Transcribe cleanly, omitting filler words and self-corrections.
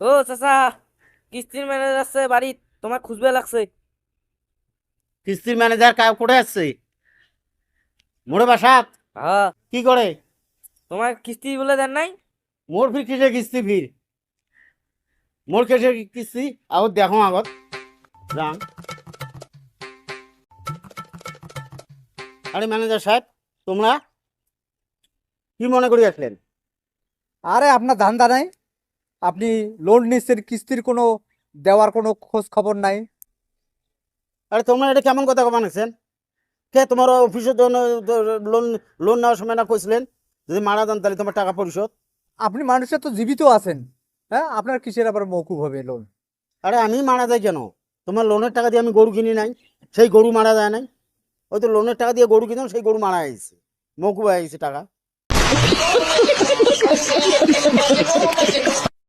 ও চাচা, কিস্তির ম্যানেজার আছে বাড়ি, তোমার খুঁজবে লাগছে। কিস্তির ম্যানেজার কোথায় আসছে? মোড়ে বাসাত? হ্যাঁ, কি করে? তোমার কিস্তি বলে দেন নাই? মোর ফির কিসে কিস্তি ফির? মোর কিসে কিস্তি? আগত দেখো আগত রাং। আরে ম্যানেজার সাহেব, তোমরা কি মনে করি আসলেন? আরে আপনার ধান্দা নাই? আপনি লোন নিচ্ছেন, কিস্তির কোনো দেওয়ার কোনো খোঁজ খবর নাই। আরে তোমরা এটা কেমন কথা বানাচ্ছেন? কে তোমার অফিসের জন্য লোন লোন নেওয়ার সময় না কইছিলেন যদি মারা যান তাহলে তোমার টাকা পরিশোধ? আপনি মানুষের তো জীবিত আছেন। হ্যাঁ, আপনার কিসের আবার মৌকুব হবে লোন? আরে আমি মারা যাই কেন? তোমার লোনের টাকা দিয়ে আমি গরু কিনি নাই, সেই গরু মারা যায় নাই? ওই তো লোনের টাকা দিয়ে গরু কিনলাম, সেই গরু মারা গেছে, মকুব হয়ে গেছে টাকা।